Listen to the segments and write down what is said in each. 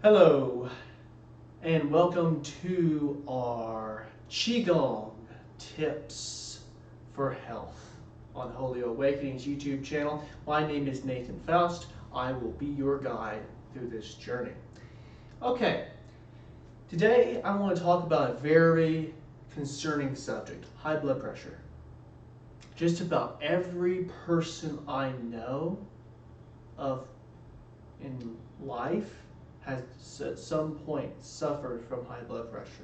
Hello, and welcome to our Qigong tips for health on Wholeo-Awakening's YouTube channel. My name is Nathan Faust. I will be your guide through this journey. Okay, today I want to talk about a very concerning subject, high blood pressure. Just about every person I know of in life has at some point suffered from high blood pressure.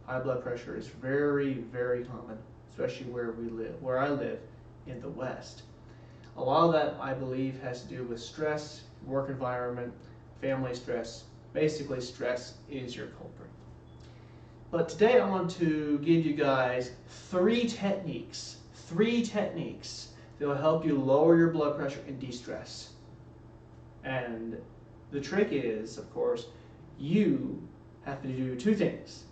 High blood pressure is very, very common, especially where I live in the West. A lot of that, I believe, has to do with stress, work environment, family stress. Basically, stress is your culprit. But today I want to give you guys three techniques that will help you lower your blood pressure and de-stress. And the trick is, of course, you have to do two things.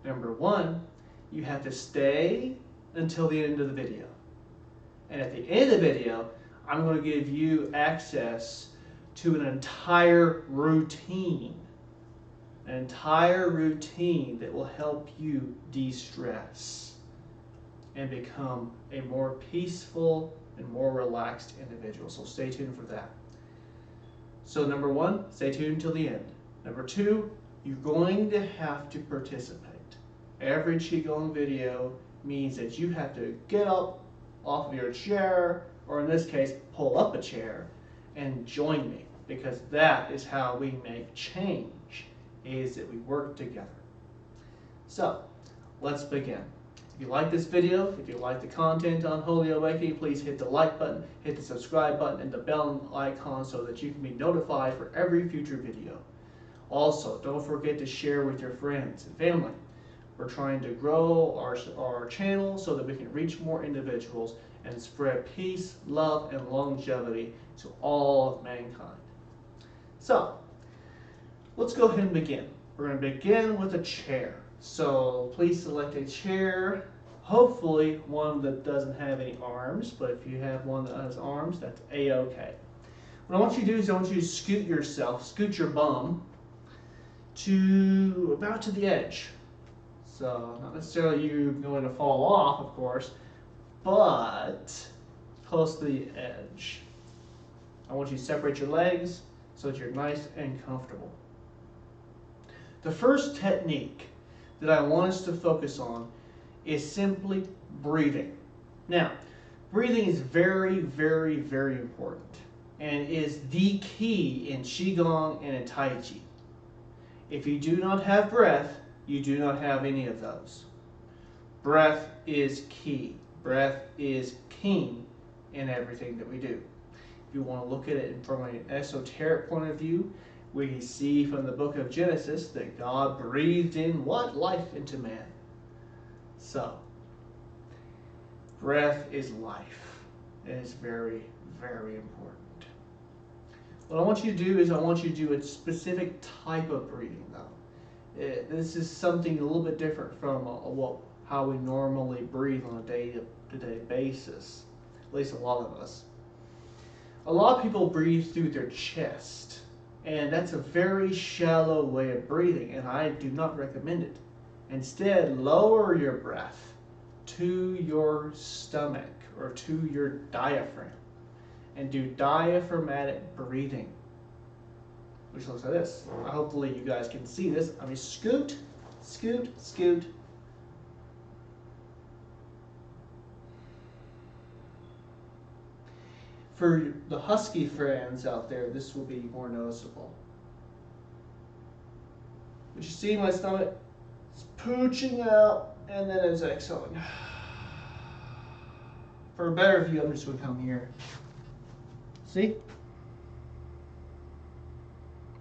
Number one, you have to stay until the end of the video. And at the end of the video, I'm going to give you access to an entire routine that will help you de-stress and become a more peaceful and more relaxed individual. So stay tuned for that. So number one, stay tuned till the end. Number two, you're going to have to participate. Every Qigong video means that you have to get up off of your chair, or in this case, pull up a chair and join me, because that is how we make change, is that we work together. So let's begin. If you like this video, if you like the content on Wholeo-Awakening, please hit the like button, hit the subscribe button, and the bell icon so that you can be notified for every future video. Also, don't forget to share with your friends and family. We're trying to grow our channel so that we can reach more individuals and spread peace, love, and longevity to all of mankind. So, let's go ahead and begin. We're going to begin with a chair. So please select a chair, hopefully one that doesn't have any arms, but if you have one that has arms, that's a-okay. What I want you to do is I want you to scoot your bum to about to the edge. So not necessarily you going to fall off, of course, but close to the edge. I want you to separate your legs so that you're nice and comfortable. The first technique that I want us to focus on is simply breathing. Now, breathing is very, very, very important and is the key in Qigong and in Tai Chi. If you do not have breath, you do not have any of those. Breath is key. Breath is king in everything that we do. If you want to look at it from an esoteric point of view, we see from the book of Genesis that God breathed in what? Life into man. So, breath is life. It is very, very important. What I want you to do is I want you to do a specific type of breathing, though. This is something a little bit different from how we normally breathe on a day-to-day basis, at least a lot of us. A lot of people breathe through their chest. And that's a very shallow way of breathing, and I do not recommend it. Instead, lower your breath to your stomach or to your diaphragm and do diaphragmatic breathing, which looks like this. Hopefully you guys can see this. I mean, scoot, scoot, scoot. For the husky fans out there, this will be more noticeable. But you see my stomach? It's pooching out and then it's exhaling. For a better view, I'm just going to come here. See?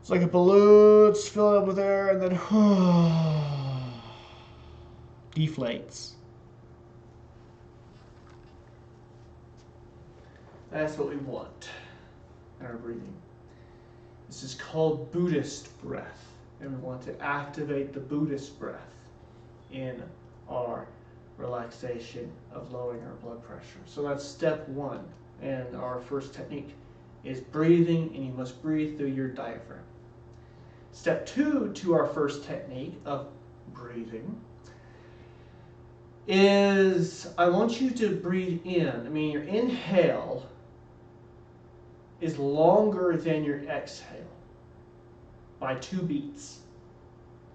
It's like a balloon, it's filled up with air and then deflates. That's what we want in our breathing. This is called Buddhist breath, and we want to activate the Buddhist breath in our relaxation of lowering our blood pressure. So that's step one, and our first technique is breathing, and you must breathe through your diaphragm. Step 2 to our first technique of breathing is I want you to breathe in. I mean, your inhale is longer than your exhale by 2 beats.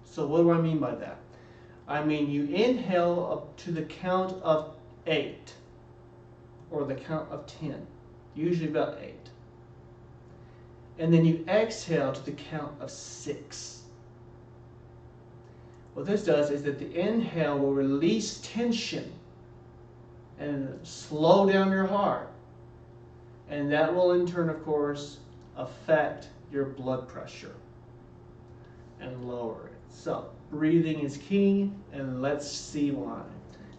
So what do I mean by that? I mean, you inhale up to the count of 8 or the count of 10, usually about 8. And then you exhale to the count of 6. What this does is that the inhale will release tension and slow down your heart. And that will in turn, of course, affect your blood pressure and lower it. So, breathing is key, and let's see why.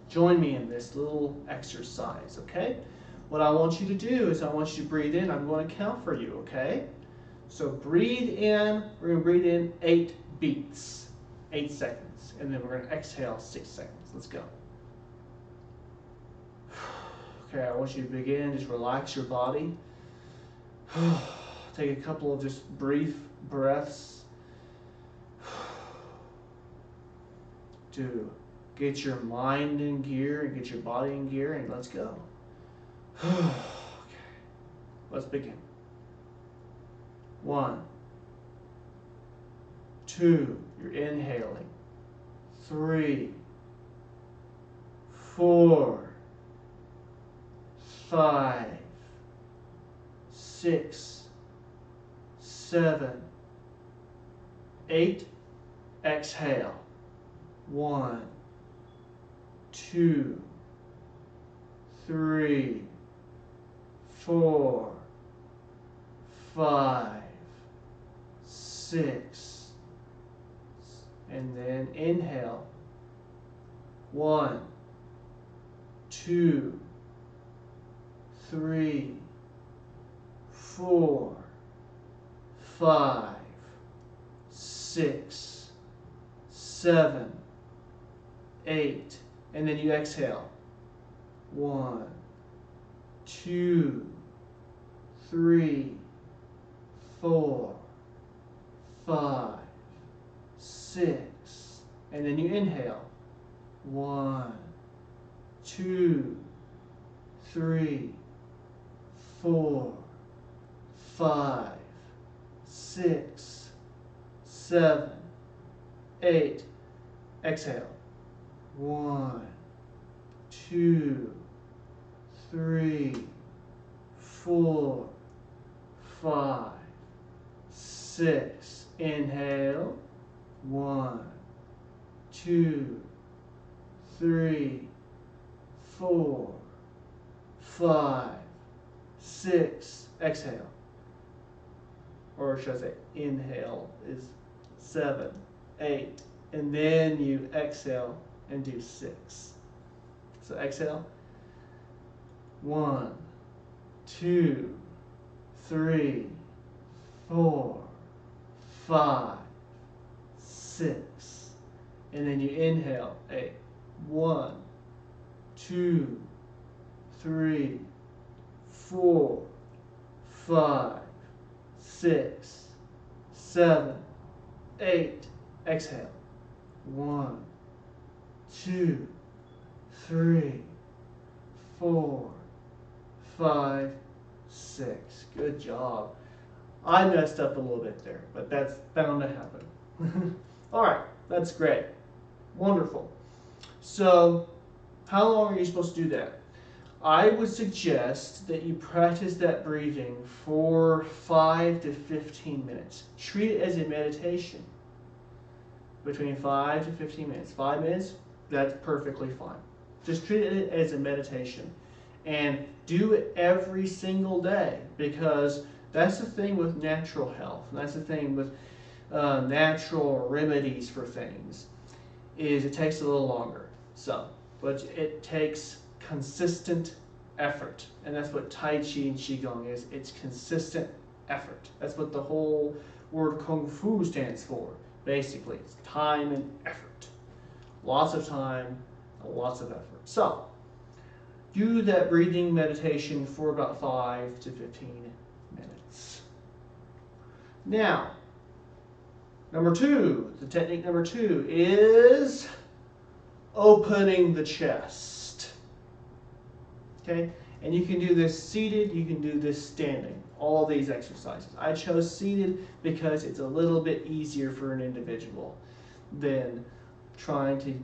Join me in this little exercise, okay? What I want you to do is I want you to breathe in. I'm going to count for you, okay? So breathe in, we're going to breathe in 8 beats, 8 seconds. And then we're going to exhale 6 seconds. Let's go. Okay, I want you to begin, just relax your body. Take a couple of just brief breaths to get your mind in gear and get your body in gear, and let's go. Okay, let's begin. 1, 2, you're inhaling. 3, 4, 5, 6, 7, 8. Exhale. 1, 2, 3, 4, 5, 6, and then inhale. 1, 2, 3, 4, 5, 6, 7, 8, and then you exhale. 1, 2, 3, 4, 5, 6, and then you inhale. 1, 2, 3, 4, 5, 6, 7, 8. Exhale. 1, 2, 3, 4, 5, 6. Inhale. 1, 2, 3, 4, 5, 6. Exhale. Or should I say inhale is 7, 8. And then you exhale and do 6. So exhale. 1, 2, 3, 4, 5, 6. And then you inhale. 8. 1, 2, 3, 4, 5, 6, 7, 8. Exhale. 1, 2, 3, 4, 5, 6. Good job. I messed up a little bit there, but that's bound to happen. All right, that's great. Wonderful. So, how long are you supposed to do that? I would suggest that you practice that breathing for 5 to 15 minutes. Treat it as a meditation. Between 5 to 15 minutes. 5 minutes, that's perfectly fine. Just treat it as a meditation. And do it every single day, because that's the thing with natural health. And that's the thing with natural remedies for things, is it takes a little longer. So, but it takes consistent effort. And that's what Tai Chi and Qigong is. It's consistent effort. That's what the whole word Kung Fu stands for. Basically, it's time and effort. Lots of time, lots of effort. So, do that breathing meditation for about 5 to 15 minutes. Now, Number two, the technique number two is opening the chest. Okay? And you can do this seated, you can do this standing, all these exercises. I chose seated because it's a little bit easier for an individual than trying to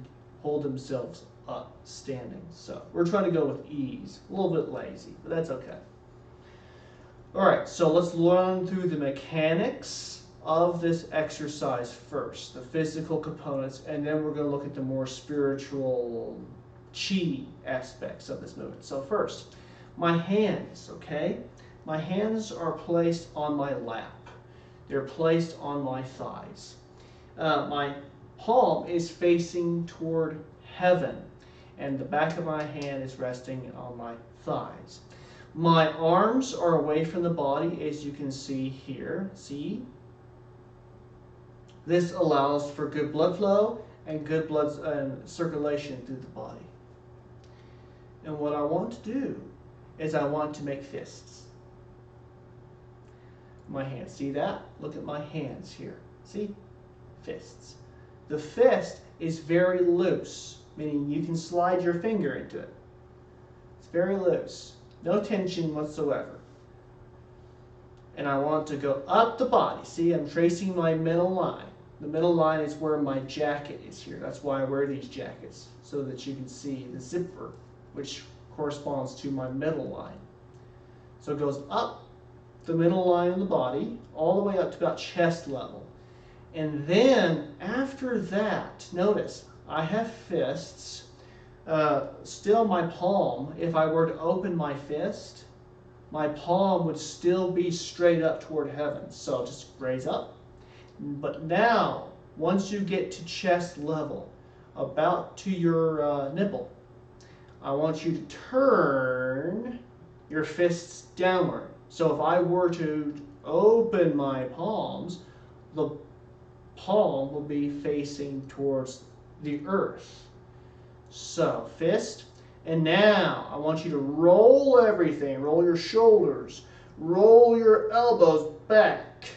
hold themselves up standing. So we're trying to go with ease, a little bit lazy, but that's okay. All right, so let's learn through the mechanics of this exercise first, the physical components, and then we're going to look at the more spiritual chi aspects of this movement. So first, my hands, okay? My hands are placed on my lap. They're placed on my thighs. My palm is facing toward heaven, and the back of my hand is resting on my thighs. My arms are away from the body, as you can see here. See? This allows for good blood flow and good blood circulation through the body. And what I want to do is I want to make fists. My hands, see that? Look at my hands here. See? Fists. The fist is very loose, meaning you can slide your finger into it. It's very loose. No tension whatsoever. And I want to go up the body. See, I'm tracing my middle line. The middle line is where my jacket is here. That's why I wear these jackets, so that you can see the zipper, which corresponds to my middle line. So it goes up the middle line of the body, all the way up to about chest level. And then after that, notice, I have fists. Still my palm, if I were to open my fist, my palm would still be straight up toward heaven. So just raise up. But now, once you get to chest level, about to your nipple, I want you to turn your fists downward. So if I were to open my palms, the palm will be facing towards the earth. So, fist. And now, I want you to roll everything. Roll your shoulders. Roll your elbows back.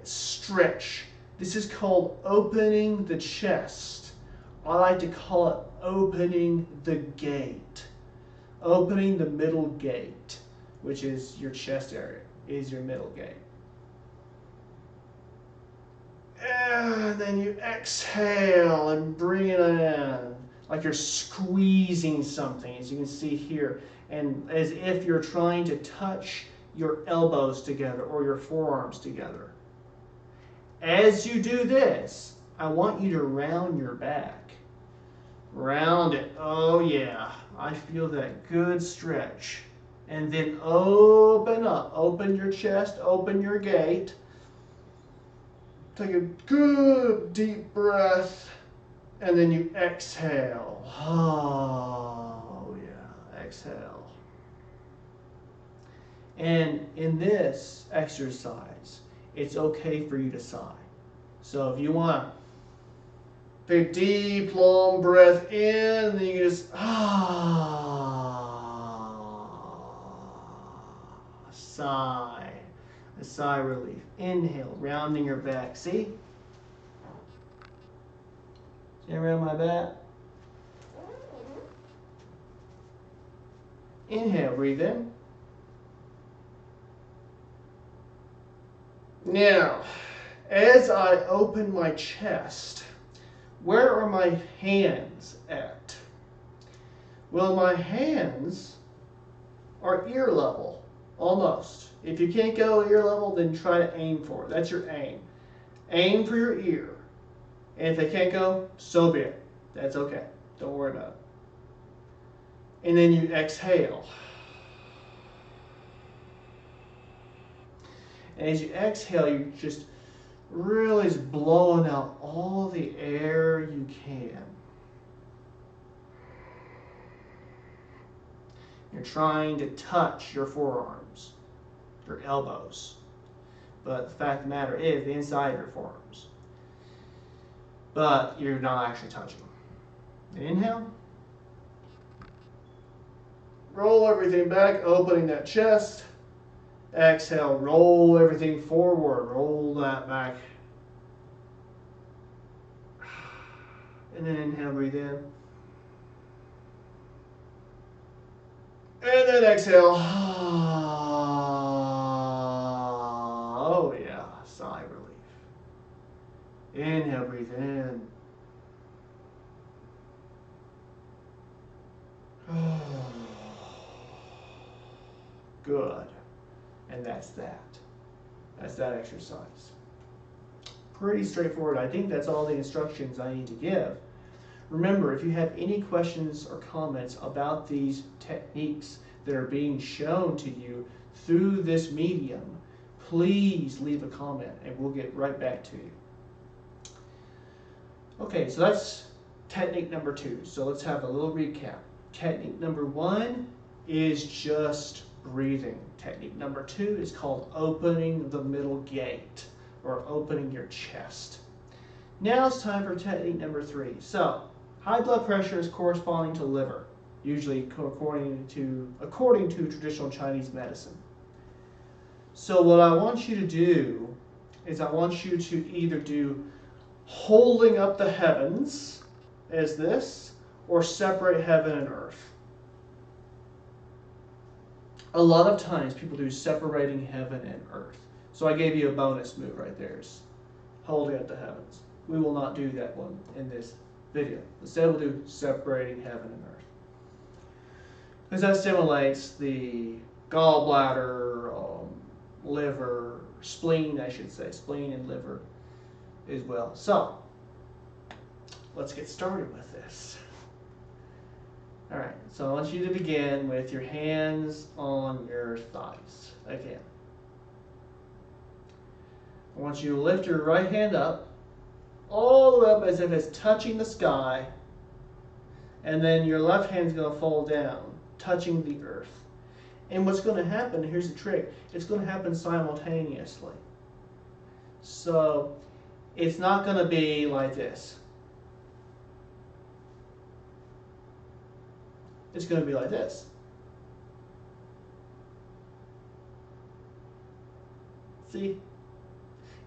Stretch. This is called opening the chest. I like to call it opening the gate. Opening the middle gate, which is your chest area, is your middle gate. And then you exhale and bring it in, like you're squeezing something, as you can see here, and as if you're trying to touch your elbows together or your forearms together. As you do this, I want you to round your back. Round it. Oh yeah, I feel that good stretch. And then open up. Open your chest, open your gate. Take a good deep breath, and then you exhale. Oh, yeah, exhale. And in this exercise, it's okay for you to sigh. So if you want to take a deep, long breath in, then you can just, sigh. A sigh relief. Inhale, rounding your back. See? See around my back? Inhale, breathe in. Now, as I open my chest, where are my hands at? Well, my hands are ear level, almost. If you can't go ear level, then try to aim for it. That's your aim. Aim for your ear. And if they can't go, so be it. That's okay. Don't worry about it. And then you exhale. And as you exhale, you just really is blowing out all the air you can. You're trying to touch your forearms, your elbows. But the fact of the matter is the inside of your forearms. But you're not actually touching. Inhale. Roll everything back, opening that chest. Exhale, roll everything forward. Roll that back. And then inhale, breathe in. And then exhale. Oh yeah, sigh of relief. Inhale, breathe in. Good. And that's that. That's that exercise. Pretty straightforward. I think that's all the instructions I need to give. Remember, if you have any questions or comments about these techniques that are being shown to you through this medium, please leave a comment and we'll get right back to you. Okay, so that's technique number 2. So let's have a little recap. Technique number 1 is just breathing. Technique number 2 is called opening the middle gate, or opening your chest. Now it's time for technique number 3. So, high blood pressure is corresponding to liver, usually according to traditional Chinese medicine. So what I want you to do is I want you to either do holding up the heavens as this, or separate heaven and earth. A lot of times people do separating heaven and earth. So I gave you a bonus move right there, is holding up the heavens. We will not do that one in this video. Instead we'll do separating heaven and earth, because that stimulates the gallbladder, liver, spleen, I should say, spleen and liver as well. So let's get started with this. All right, so I want you to begin with your hands on your thighs again. I want you to lift your right hand up, all the way up as if it's touching the sky, and then your left hand's going to fall down, touching the earth. And what's going to happen, here's the trick, it's going to happen simultaneously. So it's not going to be like this. It's going to be like this. See?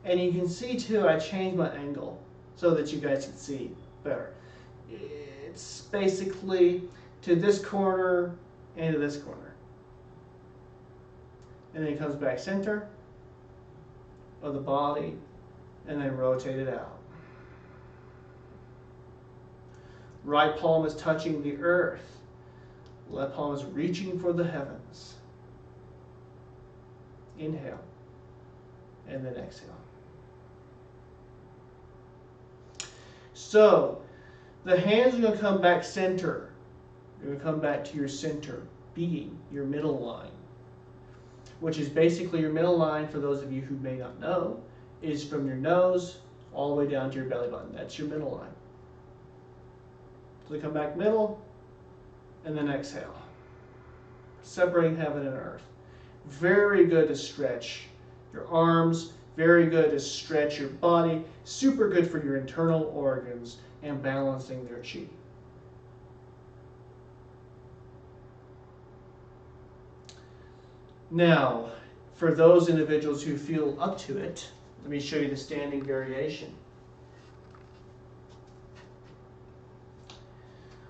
And you can see too, I changed my angle so that you guys can see better. It's basically to this corner and to this corner. And then it comes back center of the body and then rotate it out. Right palm is touching the earth. Left palm is reaching for the heavens. Inhale. And then exhale. So, the hands are going to come back center. You're going to come back to your center being, your middle line. Which is basically your middle line, for those of you who may not know, is from your nose all the way down to your belly button. That's your middle line. So come back middle, and then exhale. Separating heaven and earth. Very good to stretch your arms, very good to stretch your body, super good for your internal organs and balancing their chi. Now, for those individuals who feel up to it, let me show you the standing variation.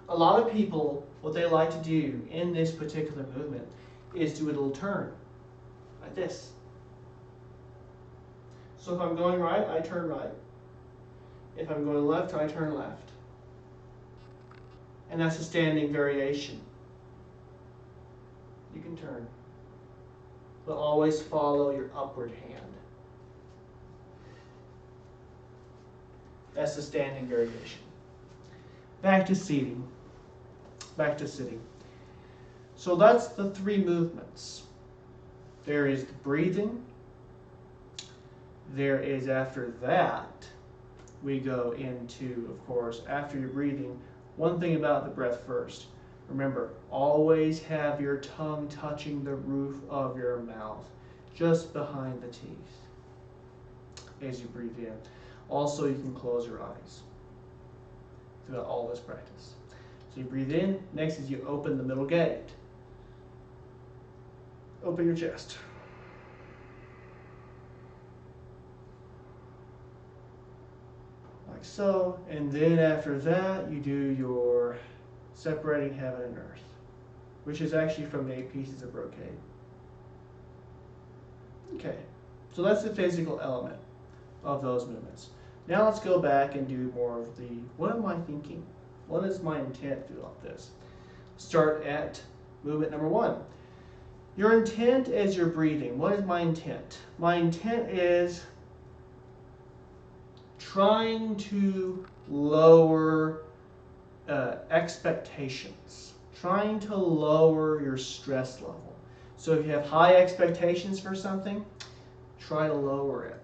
A lot of people, what they like to do in this particular movement is do a little turn, like this. So if I'm going right, I turn right. If I'm going left, I turn left. And that's a standing variation. You can turn, but always follow your upward hand. That's the standing variation. Back to seating. Back to sitting. So that's the 3 movements. There is the breathing. There is, after that, we go into, of course, after you're breathing, one thing about the breath first. Remember, always have your tongue touching the roof of your mouth, just behind the teeth, as you breathe in. Also, you can close your eyes throughout all this practice. So you breathe in. Next is you open the middle gate. Open your chest. Like like so. And then after that, you do your separating heaven and earth, which is actually from the 8 pieces of brocade. Okay, so that's the physical element of those movements. Now let's go back and do more of the, what am I thinking? What is my intent throughout this? Start at movement number 1. Your intent as you're breathing. What is my intent? My intent is trying to lower expectations, trying to lower your stress level. So if you have high expectations for something, try to lower it.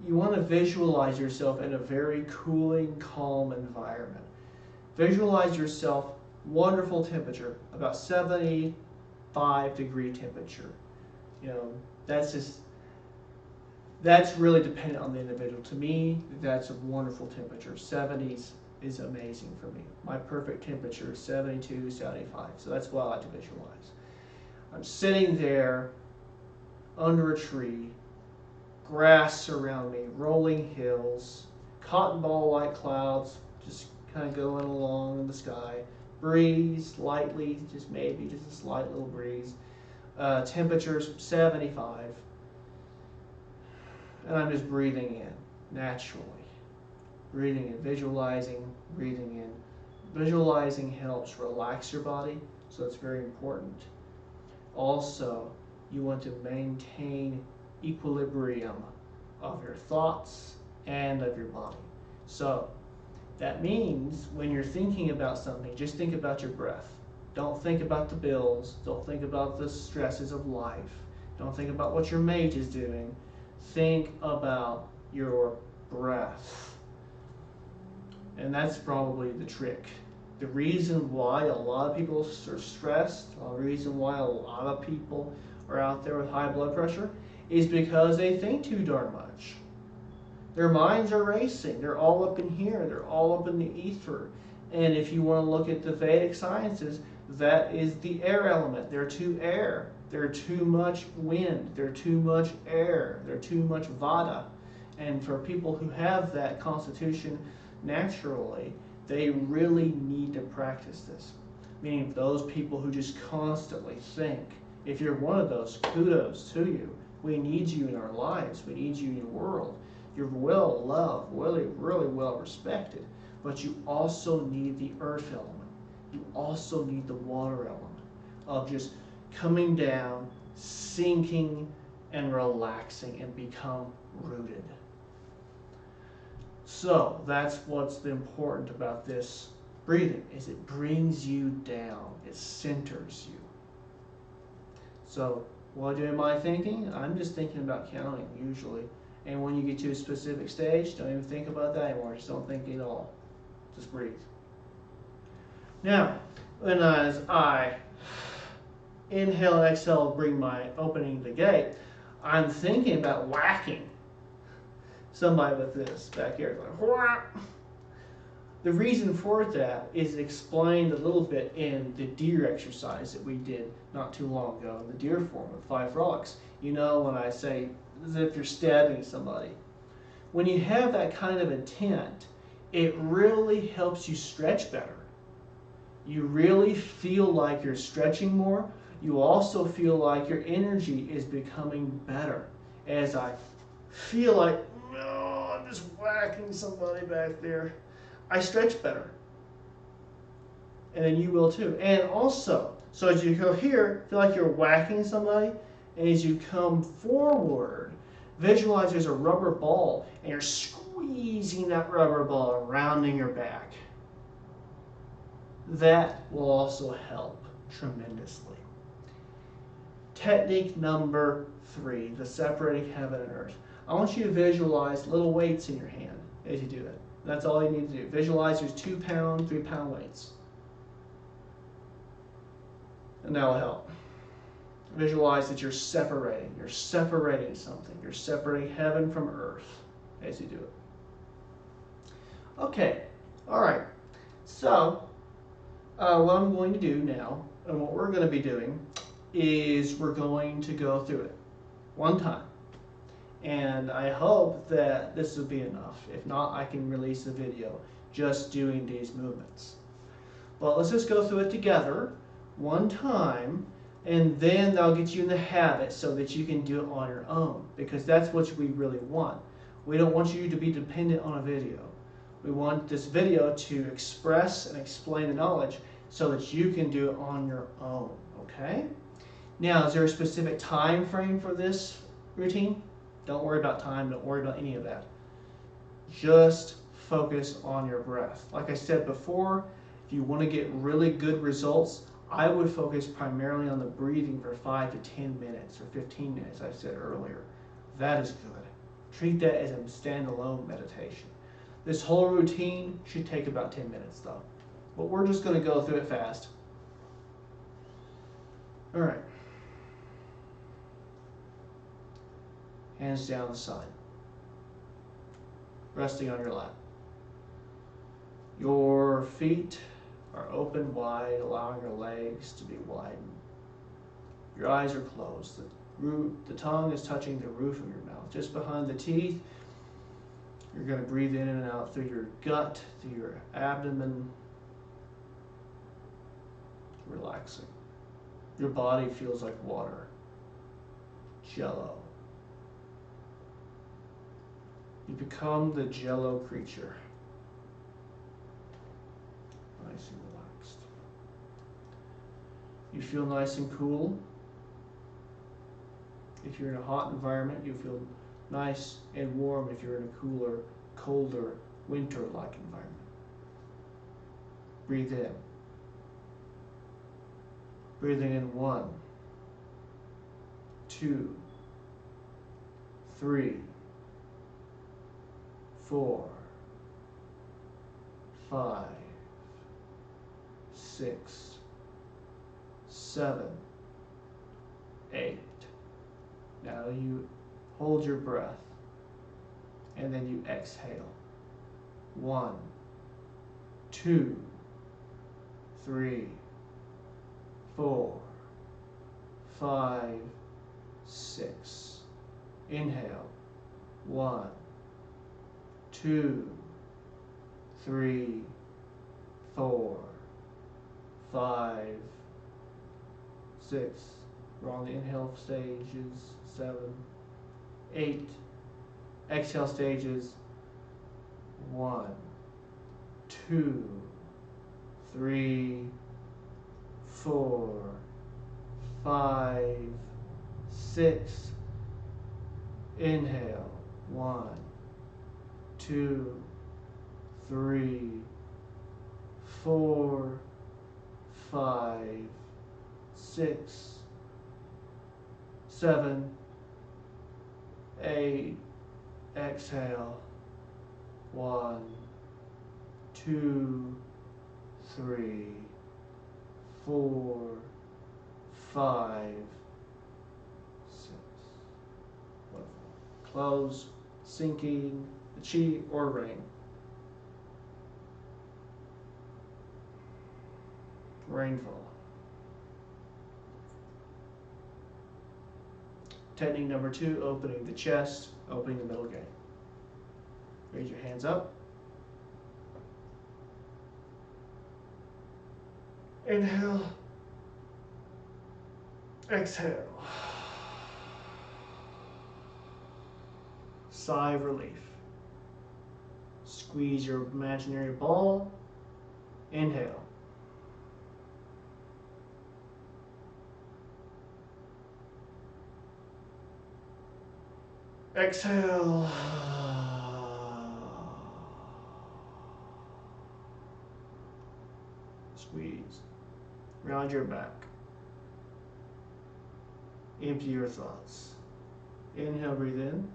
You want to visualize yourself in a very cooling, calm environment. Visualize yourself wonderful temperature, about 75-degree temperature. You know, that's really dependent on the individual. To me, that's a wonderful temperature. 70s is amazing for me. My perfect temperature is 72, 75. So that's what I like to visualize. I'm sitting there under a tree, grass around me, rolling hills, cotton ball-like clouds just kind of going along in the sky, breeze lightly, just maybe just a slight little breeze, temperatures 75, and I'm just breathing in naturally, breathing in, visualizing, breathing in. Visualizing helps relax your body, so it's very important. Also, you want to maintain equilibrium of your thoughts and of your body. So that means when you're thinking about something, just think about your breath. Don't think about the bills. Don't think about the stresses of life. Don't think about what your mate is doing. Think about your breath. And that's probably the trick. The reason why a lot of people are stressed, the reason why a lot of people are out there with high blood pressure, is because they think too darn much. Their minds are racing. They're all up in here. They're all up in the ether. And if you want to look at the Vedic sciences, that is the air element. They're too air. They're too much wind. They're too much air. They're too much vata. And for people who have that constitution naturally, they really need to practice this. Meaning those people who just constantly think. If you're one of those, kudos to you. We need you in our lives. We need you in your world. You're well loved, really, really well respected. But you also need the earth element. You also need the water element of just coming down, sinking, and relaxing and become rooted. So that's what's important about this breathing, is it brings you down. It centers you. So what am I thinking? I'm just thinking about counting usually. And when you get to a specific stage, don't even think about that anymore. Just don't think at all. Just breathe. Now, as I inhale and exhale, opening the gate, I'm thinking about whacking somebody with this back here. Like, whack. The reason for that is explained a little bit in the deer exercise that we did not too long ago, in the deer form with 5 frolics. You know, when I say, as if you're stabbing somebody. When you have that kind of intent, it really helps you stretch better. You really feel like you're stretching more. You also feel like your energy is becoming better. As I feel like, no, I'm just whacking somebody back there, I stretch better. And then you will too. And also, so as you go here, feel like you're whacking somebody, and as you come forward, visualize there's a rubber ball, and you're squeezing that rubber ball, rounding your back. That will also help tremendously. Technique number 3, the separating heaven and earth. I want you to visualize little weights in your hand as you do it. That's all you need to do. Visualize there's 2-pound, 3-pound weights. And that will help. Visualize that you're separating. You're separating something. You're separating heaven from earth as you do it. Okay. All right. So, what I'm going to do now, and what we're going to be doing, is we're going to go through it one time. And I hope that this will be enough. If not, I can release a video just doing these movements. Well, let's just go through it together one time, and then that'll get you in the habit so that you can do it on your own, because that's what we really want. We don't want you to be dependent on a video. We want this video to express and explain the knowledge so that you can do it on your own, okay? Now, is there a specific time frame for this routine? Don't worry about time, don't worry about any of that. Just focus on your breath. Like I said before, if you want to get really good results, I would focus primarily on the breathing for 5 to 10 minutes or 15 minutes, I said earlier. That is good. Treat that as a standalone meditation. This whole routine should take about 10 minutes though. But we're just going to go through it fast. All right. Hands down the side. Resting on your lap. Your feet are open wide, allowing your legs to be widened. Your eyes are closed. The tongue is touching the roof of your mouth. Just behind the teeth, you're going to breathe in and out through your gut, through your abdomen. Relaxing. Your body feels like water. Jello. You become the Jello creature. Nice and relaxed. You feel nice and cool. If you're in a hot environment, you feel nice and warm if you're in a cooler, colder, winter-like environment. Breathe in. Breathing in 1, 2, 3, 4, 5, 6, 7, 8. Now you hold your breath and then you exhale. 1, 2, 3, 4, 5, 6. Inhale. 1, 2, 3, 4, 5, 6. We're on the inhale stages. 7, 8. Exhale stages. 1, 2, 3, 4, 5, 6. Inhale. 1, 2, 3, 4, 5, 6, 7, 8. Exhale. 1, 2, 3, 4, 5, 6. Wonderful. Close, sinking, the chi or ring. Rainfall. Technique number 2, opening the chest, opening the middle gate. Raise your hands up. Inhale. Exhale. Sigh of relief. Squeeze your imaginary ball. Inhale. Exhale. Squeeze. Round your back. Empty your thoughts. Inhale, breathe in.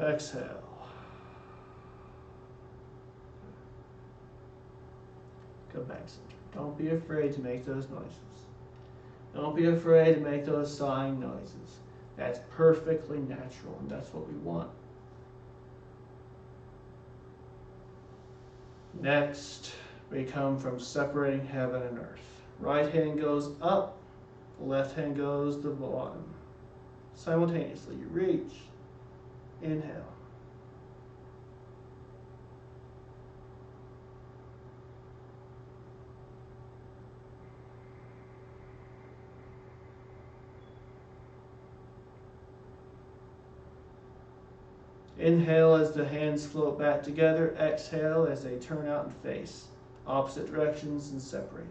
Exhale. Come back center. Don't be afraid to make those noises. Don't be afraid to make those sighing noises. That's perfectly natural, and that's what we want. Next, We come from separating heaven and earth. Right hand goes up, left hand goes to the bottom. Simultaneously, you reach, inhale. Inhale as the hands float back together. Exhale as they turn out and face opposite directions and separate.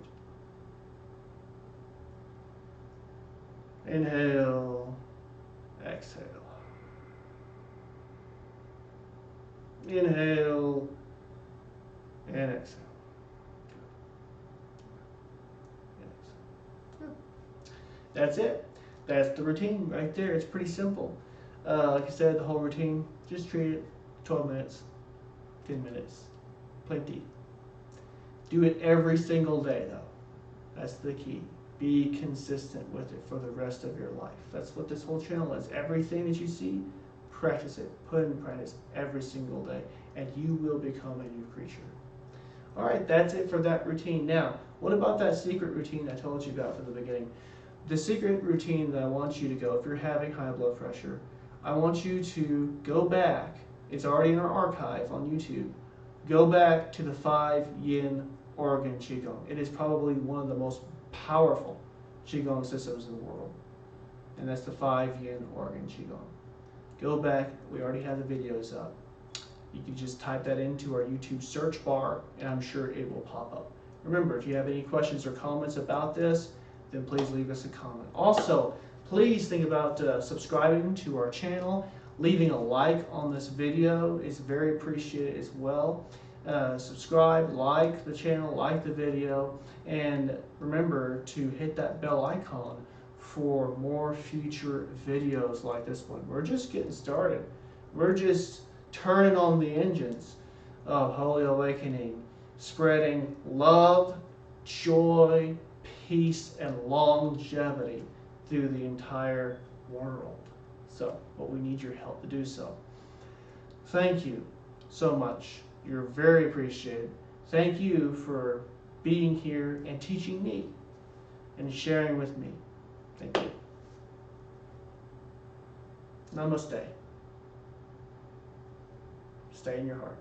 Inhale, exhale. Inhale and exhale. Good. That's it. That's the routine right there. It's pretty simple. Like I said, the whole routine, just treat it 12 minutes, 10 minutes, plenty. Do it every single day though. That's the key. Be consistent with it for the rest of your life. That's what this whole channel is. Everything that you see, practice it. Put it in practice every single day, and you will become a new creature. All right, that's it for that routine. Now, what about that secret routine I told you about from the beginning? The secret routine that I want you to go, if you're having high blood pressure, I want you to go back. It's already in our archive on YouTube. Go back to the 5 yin organ Qigong. It is probably one of the most powerful Qigong systems in the world. And that's the 5 yin organ Qigong. Go back. We already have the videos up. You can just type that into our YouTube search bar, and I'm sure it will pop up. Remember, if you have any questions or comments about this, then please leave us a comment. Also, please think about subscribing to our channel. Leaving a like on this video is very appreciated as well. Subscribe, like the channel, like the video, and remember to hit that bell icon for more future videos like this one. We're just getting started. We're just turning on the engines of Wholeo-Awakening, spreading love, joy, peace, and longevity through the entire world. So, but we need your help to do so. Thank you so much. You're very appreciated. Thank you for being here and teaching me and sharing with me. Thank you. Namaste. Stay in your heart.